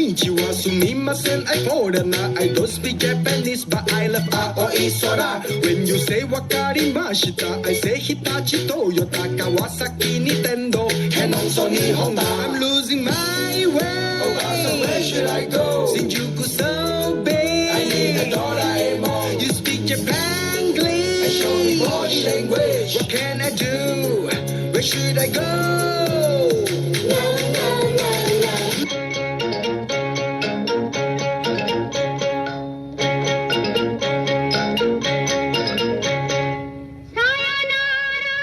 Konnichiwa, sumimasen, I foreigner. I don't speak Japanese, but I love Aoi Sora. When you say wakarimashita, I say Hitachi, Toyota, Kawasaki, Nintendo, and also Nihonda. I'm losing my way. Oh, so where should I go? Shinjuku so big. I need a Doraemon. You speak Japanglish. I show me body language. What can I do? Where should I go? Sayonara,